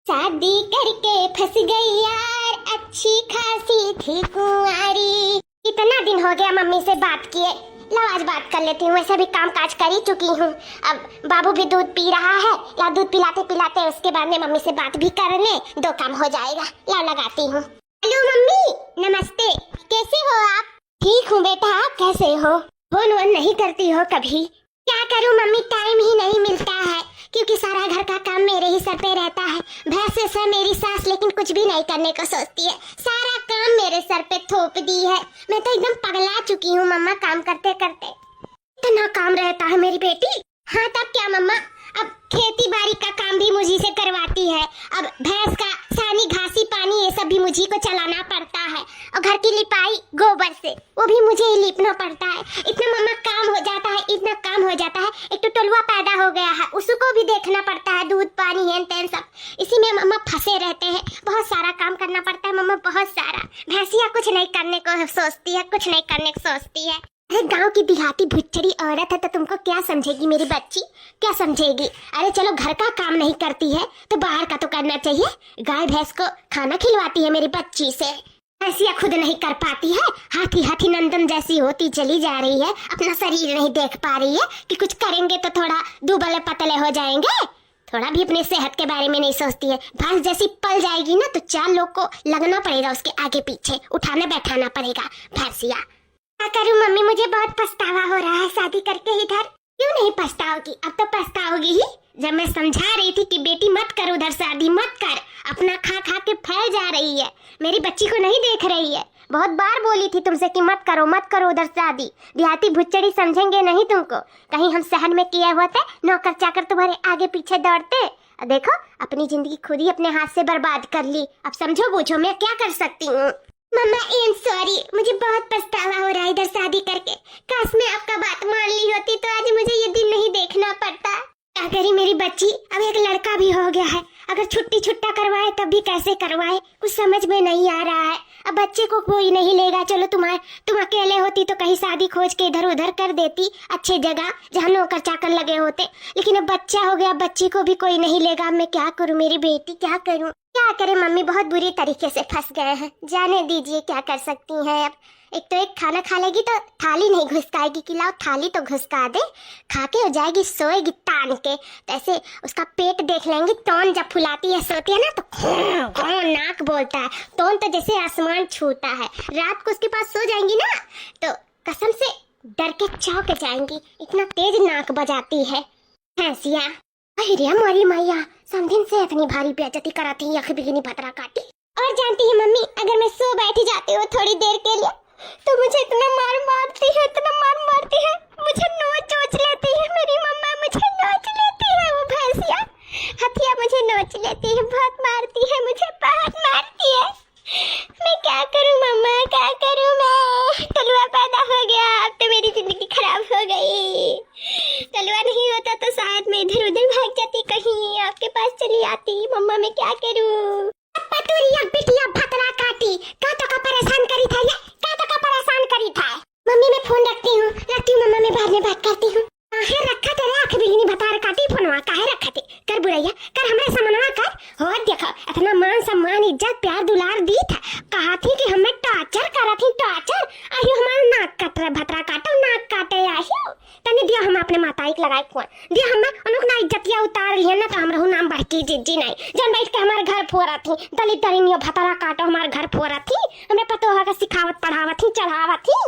शादी करके फंस गई यार, अच्छी खासी थी कुंवारी। इतना दिन हो गया मम्मी से बात किए, लो आज बात कर लेती हूँ। वैसे भी काम काज कर ही चुकी हूँ, अब बाबू भी दूध पी रहा है, ला दूध पिलाते पिलाते उसके बाद में मम्मी से बात भी करने दो काम हो जाएगा। ला लगाती हूँ। हेलो मम्मी, नमस्ते, कैसे हो आप? ठीक हूँ बेटा, आप कैसे हो? फोन वोन नहीं करती हो कभी? क्या करूँ मम्मी, टाइम ही नहीं मिलता है क्योंकि सारा घर का काम मेरे ही सर पे रहता है। भैंस है मेरी सास, लेकिन कुछ भी नहीं करने को सोचती है, सारा काम मेरे सर पे थोप दी है। मैं तो एकदम पगला चुकी हूँ मम्मा, काम करते करते इतना काम रहता है मेरी बेटी। हाँ तब क्या मम्मा, अब खेती बाड़ी का काम भी मुझी से करवाती है, अब भैंस का सानी घासी पानी ये सब भी मुझी को चलाना पड़ता है, और घर की लिपाई गोबर से वो भी मुझे ही लिपना पड़ता है। इतना मम्मा काम हो जाता है, इतना काम हो जाता है। एक तो टोलवा पैदा हो गया है, उसको भी देखना पड़ता है, दूध पानी हेन तेन सब, इसी में मम्मा फंसे रहते हैं। बहुत सारा काम करना पड़ता है मम्मा, बहुत सारा। भैंसिया कुछ नहीं करने को सोचती है, कुछ नहीं करने को सोचती है। अरे गांव की देहाती भुच्चड़ी औरत है तो तुमको क्या समझेगी मेरी बच्ची, क्या समझेगी? अरे चलो घर का काम नहीं करती है तो बाहर का तो करना चाहिए। गाय भैंस को खाना खिलवाती है मेरी बच्ची से, ऐसी खुद नहीं कर पाती है। हाथी हाथी नंदन जैसी होती चली जा रही है, अपना शरीर नहीं देख पा रही है कि कुछ करेंगे तो थोड़ा दुबले पतले हो जाएंगे, थोड़ा भी अपने सेहत के बारे में नहीं सोचती है। भैंस जैसी पल जाएगी ना तो 4 लोग को लगना पड़ेगा उसके आगे पीछे, उठाना बैठाना पड़ेगा भैंसिया। क्या करूं मम्मी, मुझे बहुत पछतावा हो रहा है शादी करके इधर। क्यों नहीं पछताओगी, अब तो पछताओगी ही। जब मैं समझा रही थी कि बेटी मत कर उधर शादी, मत कर, अपना खा खा के फैल जा रही है, मेरी बच्ची को नहीं देख रही है। बहुत बार बोली थी तुमसे कि मत करो उधर शादी, देहाती भुच्चड़ी समझेंगे नहीं तुमको। कहीं हम शहर में किए होते, नौकर चाकर तुम्हारे आगे पीछे दौड़ते। देखो अपनी जिंदगी खुद ही अपने हाथ से बर्बाद कर ली। अब समझो बूझो मैं क्या कर सकती हूँ। मम्मा आई एम सॉरी, मुझे बहुत पछतावा हो रहा है इधर शादी करके। काश मैं आपका बात मान ली होती तो आज मुझे ये दिन नहीं देखना पड़ता। क्या करी मेरी बच्ची, अब एक लड़का भी हो गया है, अगर छुट्टी छुट्टा करवाए तब भी कैसे करवाए, कुछ समझ में नहीं आ रहा है। अब बच्चे को कोई नहीं लेगा, चलो तुम अकेले होती तो कहीं शादी खोज के इधर उधर कर देती, अच्छी जगह जहाँ नौकर चाकर लगे होते, लेकिन अब बच्चा हो गया, बच्ची को भी कोई नहीं लेगा। मैं क्या करूँ मेरी बेटी, क्या करूँ? क्या करे मम्मी, बहुत बुरी तरीके से फंस गए हैं, जाने दीजिए, क्या कर सकती हैं अब। एक तो एक खाना खा लेगी तो थाली नहीं घुसकाएगी कि लाओ थाली तो घुसका दे, खा के हो जाएगी, सोएगी तान के। तैसे उसका पेट देख लेंगे, तौन जब फुलाती है सोती है ना तो नाक बोलता है, तौन तो जैसे आसमान छूता है। रात को उसके पास सो जाएंगी ना तो कसम से डर के चौंक जाएंगी, इतना तेज नाक बजाती है भैंसिया। अरे मोरी मैया, समझिन से इतनी भारी बेइज्जती कराती है, अख बिगनी भतरा काटी। और जानती है मम्मी, अगर मैं सो बैठ जाती हूँ थोड़ी देर के लिए तो मुझे इतना मार मारती है, इतना मार मारती है, मुझे नोच लेती है मेरी मम्मा, मुझे नोच लेती है वो भैंसिया, हथिया मुझे नोच लेती है, बहुत मारती है, मुझे बहुत मारती है। मैं क्या करूं मम्मा, क्या करूं मैं? तलवा पैदा हो गया, अब तो मेरी जिंदगी खराब हो गई। तलवा नहीं होता तो शायद मैं इधर उधर भाग जाती, कहीं आपके पास चली आती। मम्मा मैं क्या करूं? पतुरिया बिटिया भतरा काटी, का तो का परेशान करी था ये, का तो का परेशान करी था। मम्मी मैं फोन रखती हूँ मम्मा, मैं बाद में बात करती हूँ। काहे रखा तेरे आँख बिगनी भतार काटी फोनवा, काहे रखा थे? कर बुरैया कर, हमरे समनवा कर। हो देखो इतना मान सम्मान इज्जत प्यार दुलार दी था, कहा थी कि हमें टॉर्चर करा थी, टॉर्चर। आहियो हमारा नाक कट रहा, भतरा काटो नाक काटे आहियो। तनी दिया हम अपने माताई के लगाए फोन दिया, हम उनको ना इज्जतिया उतार लिया ना तो हम रहू नाम बढ़ती जिज्जी नहीं, जन बैठ के हमारे घर फोरा थी, दलित दलिनियो भतरा काटो हमारे घर फोरा थी, हमें पतो होगा सिखावत पढ़ावत थी, चढ़ावत थी।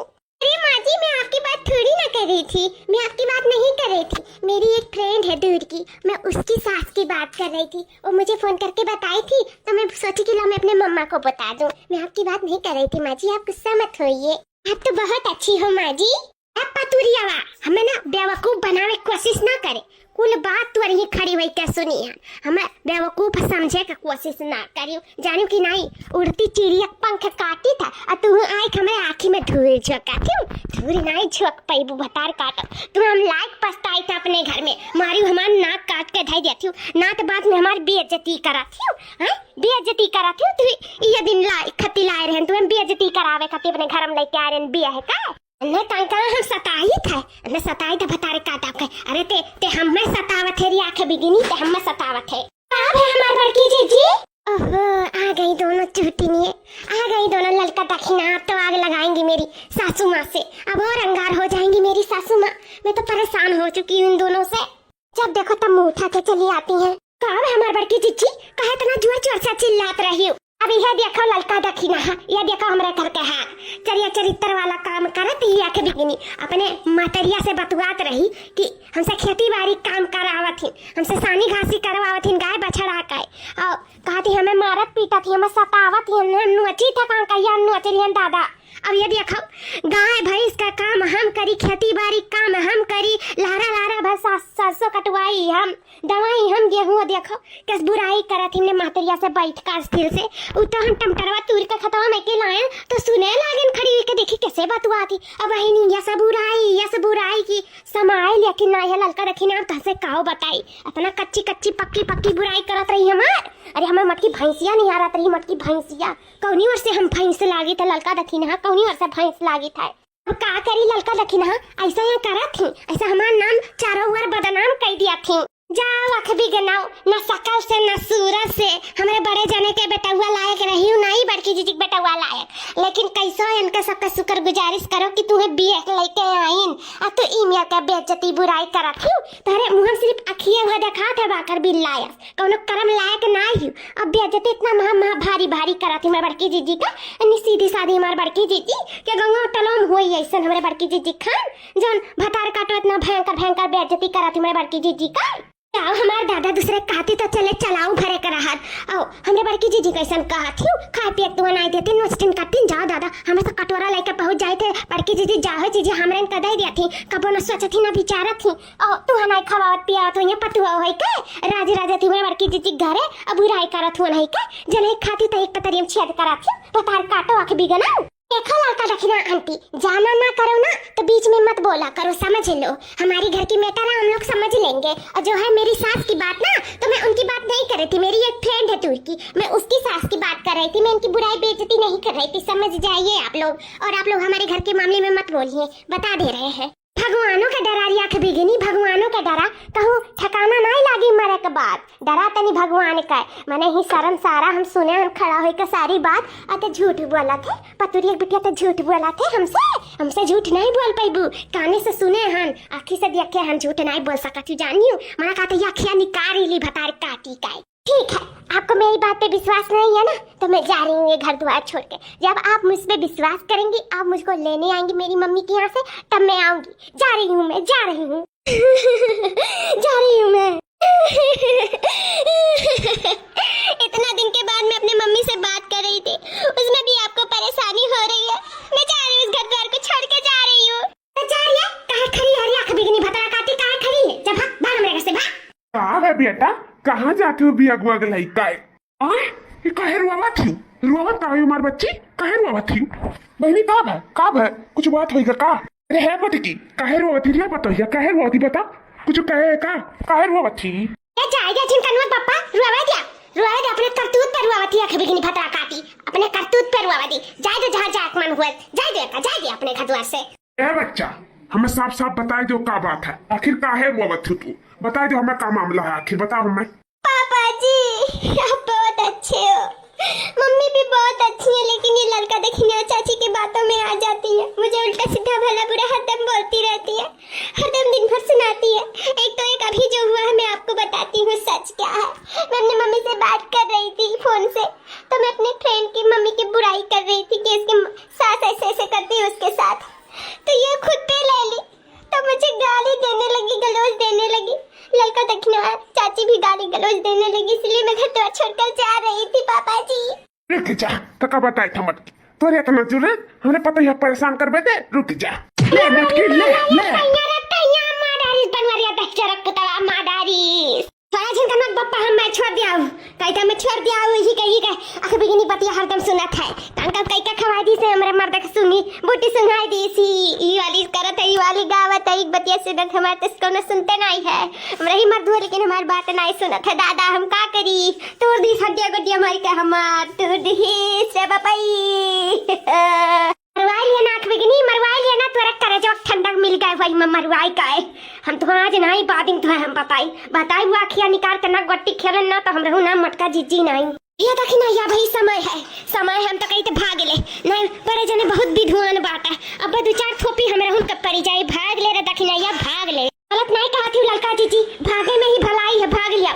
अरे माँ जी, मैं आपकी बात थोड़ी ना कर रही थी, मैं आपकी बात नहीं कर रही थी। मेरी एक फ्रेंड है दूर की, मैं उसकी सास की बात कर रही थी, वो मुझे फोन करके बताई थी तो मैं सोची कि ला मैं अपने मम्मा को बता दूं। मैं आपकी बात नहीं कर रही थी माँ जी, आप गुस्सा मत होइए। आप तो बहुत अच्छी हो माँ जी। अब पतुरियावा हमें ना बेवकूफ बनाने की कोशिश ना करे, कुल बात तो रही खड़ी हुई क्या सुनी है, हमें बेवकूफ समझे का कोशिश ना करियो, जानियो कि नहीं उड़ती चिड़िया पंख काटी था और तू आई हमें आँखी में धूल झोंकाती हूँ, धूल नहीं झोंक पैबू भतार काटो। तुम हम लायक पछताई था अपने घर में, मारी हमारा नाक काट के धाई देती हूँ, ना तो बाद में हमारी बेइज्जती कराती हूँ, बेइज्जती कराती हूँ। तू ये दिन खती लाए रहे तुम बेइज्जती करावे खाती अपने घर में लेके आ रहे बिया है का नहीं तांका हम सताई था, न सताई था भतारे काटा के। अरे ते हमें सतावत है, आंखें बिगिनी ते हमें सतावत है। आप है हमारे बड़की जीजी। चूटी नहीं है। आ गई दोनों ललका दखिना, अब तो आग लगाएंगी मेरी सासू माँ से। अब और अंगार हो जाएंगी मेरी सासू माँ। मैं तो परेशान हो चुकी हूँ इन दोनों से। जब देखो तब मुँह उठा के चली आती हैं। कब है हमारी बड़की जीजी, कहे इतना जोर जोर से चिल्लात रही हूँ। अब यह देखो ललका दखिना है, यह देखो हमारे घर के है। चरिया चरित्र वाला काम करत ही आके बिगनी अपने मातरिया से बतुआत रही कि हमसे खेती बाड़ी काम करावत ही, हमसे सानी घासी करवावत ही, गाय बछड़ा का और कहती हमें मारत पीटत ही, हमें सतावत ही, नुची था कहाँ कहिया नुचरियन दादा। अब ये देखो गाय भैंस का काम हम करी, खेती बाड़ी काम हम करी, लारा लारा भैंस सरसों कटवाई हम, दवाई हम, गेहूँ देखो किस बुराई करत हमने मातरिया से बैठ कर स्थिर से। उतो हम टमटरवा तूर का खतवा में के लाए तो सुने लागन खड़ी हुई के देखी कैसे बतुआती। अब बहनी ये सब बुराई की समाए, लेकिन ना ये ललका रखी ना कैसे काओ बताई। अपना कच्ची कच्ची पक्की पक्की बुराई करत रही हमार। अरे हमें मटकी भैंसिया नहीं आ रहा रही, मटकी भैंसिया कौनी वर्ष से हम भैंस लागी था ललका दखी ना, कौनी वर्ष से भैंस लागी था। अब का करी ललका दखी ना, ऐसा यहाँ करा थी, ऐसा हमारा नाम चारों ओर बदनाम कर दिया थी। जाओ अख भी गनाओ, न शकल से न सूरत से हमारे बड़े जने के बेटुआ लायक रही हूँ, नहीं बड़की जीजी बेटुआ लायक। लेकिन कैसा इनका सबका शुक्र गुजारिश करो कि तुम्हें बीएक लेके आईन और तू ईमिया का बेइज्जती बुराई करा थी। तारे मुंह सिर्फ अखिए हुआ देखा था बाकर बिल लायक, कौनो कर्म लायक नहीं हूँ। अब बेइज्जती इतना महा भारी भारी करा थी हमारे बड़की जीजी का। सीधी सादी हमारे बड़की जीजी के गंगा टलोम हुई ऐसा हमारे बड़की जीजी खान जौन भतार काटो इतना भयंकर भयंकर बेइज्जती करा थी हमारे बड़की जीजी का। आओ हमारे दादा दूसरे कहती तो चले चलाऊ भरे कर हाथ। आओ हमरे बड़की जीजी कैसन कहती हूँ, खाए पिए तू नहीं देती, नोस्टिन करती। जाओ दादा हमें तो कटोरा लेकर पहुंच जाए थे। बड़की जीजी जाओ जीजी हमरे कह दिया थी, कबो न सोचती न विचारत थी। ओ तू हनाई खवावत पिया तो ये पतुआ होई के राजी राजा थी मेरे बड़की जीजी घरे। अब बुराई करत हो नहीं के जने खाती तो एक पतरियम छेद करत थी, पतार काटो आके बिगना। देखो लड़का रखना आंटी, जाना ना करो ना तो बीच में मत बोला करो, समझ लो। हमारी घर की मैटर हम लोग समझ लेंगे। और जो है मेरी सास की बात ना, तो मैं उनकी बात नहीं कर रही थी। मेरी एक फ्रेंड है तुर्की, मैं उसकी सास की बात कर रही थी। मैं इनकी बुराई बेइज्जती नहीं कर रही थी, समझ जाइए आप लोग। और आप लोग हमारे घर के मामले में मत बोलिए, बता दे रहे हैं। भगवानों का डरा रिया कभी गिनी, भगवानों का डरा कहूँ ठिकाना नहीं लागी मरे के बाद। डरा तनी भगवान का मैंने ही शर्म सारा हम सुने, हम खड़ा होकर का सारी बात आते झूठ बोला थे। पतुरिया बिटिया तो झूठ बोला थे हमसे झूठ नहीं बोल पाईबू। काने से सुने हम, आँखी से देखे हम झूठ नहीं बोल सकती। जानियो मना कहते अखिया निकाल ली भतार काटी का। ठीक है, आपको मेरी बात पे विश्वास नहीं है ना, तो मैं जा रही हूँ ये घर द्वार छोड़ के। जब आप मुझ पे विश्वास करेंगी, आप मुझको लेने आएंगी मेरी मम्मी के यहाँ से, तब मैं आऊंगी। जा रही हूँ मैं, जा रही हूँ जा रही हूँ मैं इतना दिन के बाद मैं अपने मम्मी से बात कर रही थी, उसमें भी आपको परेशानी हो रही है। मैं जा रही हूँ इस घर द्वार को छोड़ के जा रही हूँ। कहाँ खड़ी है आँख बिगनी भतरा काटी, कहाँ खड़ी है? जब भाग मेरे घर से भाग। कहाँ है बेटा, कहाँ जाती हो बिया गुआ गलाई काय? ये काहे रुआवत थी? रुआवत का है हमारी बच्ची, काहे रुआवत थी? बहनी काब है कुछ बात होई का? अरे है पति की काहे रुआवत थी? बताइए काहे रुआवत थी, बता कुछ कहे का? काहे रुआवत थी? ये जाएगा जिन कनवा पापा रुआवत अपने करतूत पर रुआवत है। बिगनी भतरा काटी अपने करतूत पर रुआवत। जाए दो जहाँ जाक मन हुआ, जाए दे अपने घर द्वार से। ए बच्चा हमें साफ साफ बताए दो का बात है, आखिर काहे रुआवत थी तू? बताए दो हमें का मामला है, आखिर बताओ हमें। पापा जी आप बहुत अच्छे हो, मम्मी भी बहुत अच्छी है, लेकिन ये लड़का देखने चाची की बातों में आ जाती है। मुझे उल्टा सीधा भला बुरा हरदम बोलती रहती है, हरदम दिन भर सुनाती है। एक अभी जो हुआ है मैं आपको बताती हूँ सच क्या है। मैं अपनी मम्मी से बात कर रही थी फोन से, तो मैं अपने फ्रेंड की मम्मी की बुराई कर रही थी कि इसकी सास ऐसे करती है उसके साथ, तो ये खुद पे ले ली, तो मुझे गाली देने लगी, गलौज देने लगी। लड़का देखना चाची भी गाली गलौज देने लगी, इसलिए मैं घर द्वार छोड़कर जा रही थी पापा जी। रुक जा तका बताए था मटकी, तोरे इतना जरूरत हमें पता है परेशान कर बेटे। रुक जा ले मटकी ले मैं छोड़ दिया हूँ, कहता मैं छोड़ दिया हूँ, यही कही गए आखिर बिगनी बतिया हरदम सुना था। अंकल कई का खवा दी से हमरे मर्द के सुनी बूटी सुनाई दी सी, ई वाली करत है, ई वाली गावत है, एक बतिया सुनत हमारे तिसको न सुनते नहीं है। हमरा ही मर्द हो लेकिन हमारी बात नहीं सुनत है। दादा हम का करी, तोड़ दी हड्डिया गुड्डिया मारी के हमार तोड़ दी से बपाई मरवाई लिया ना, आँख बिगनी मरवाई लिया ना, तोरा करे जो ठंडक मिल गए वही में मरवाई का है। हम तो आज नहीं बादिंग तो हम बताई वो आखिया निकाल के ना गोटी खेलन ना, तो हम रहू ना मटका जीजी नहीं। या तक ना या भाई समय हम तो कहीं तो भाग ले नहीं परे जने बहुत विद्वान बात है अब दो चार थोपी हमरा हुन कब पड़ी जाए भाग ले रे दखिना या भाग ले गलत नहीं कहा थी लड़का जी भागे में ही भलाई है भाग लिया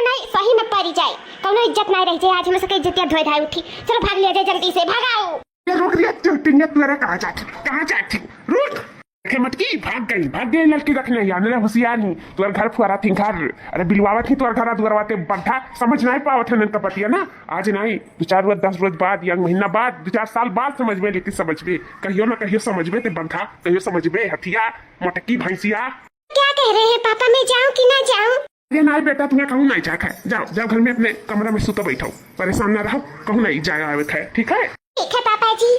नहीं सही में पड़ी जाए कौनो इज्जत नहीं रह जाए आज हम सके इज्जत धोए धाए उठी चलो भाग लिया जाए जल्दी से भागाओ ये रोक दिया चोटिंग तुअरे कहाँ जाती रुक देखे मटकी भाग गई लड़की रखने यार मेरा होशियार नहीं तुअर घर फुआरा थी घर अरे बिलवावत ही तुअर घर दुआरवाते बंधा समझ नहीं पावत है नन कपतिया ना आज नहीं 2-4 रोज 10 रोज बाद या महीना बाद 2-4 साल बाद समझ में लेती समझ में कहियो ना कहियो समझ में ते बंधा कहियो समझ में हथिया मटकी भैंसिया क्या कह रहे हैं पापा मैं जाऊं कि ना जाऊं अरे नहीं बेटा तुम्हें कहूँ नहीं जाए जाओ घर में अपने कमरा में सुतो बैठो परेशान ना रहो कहूँ नहीं जाए आवे थे ठीक है पापा जी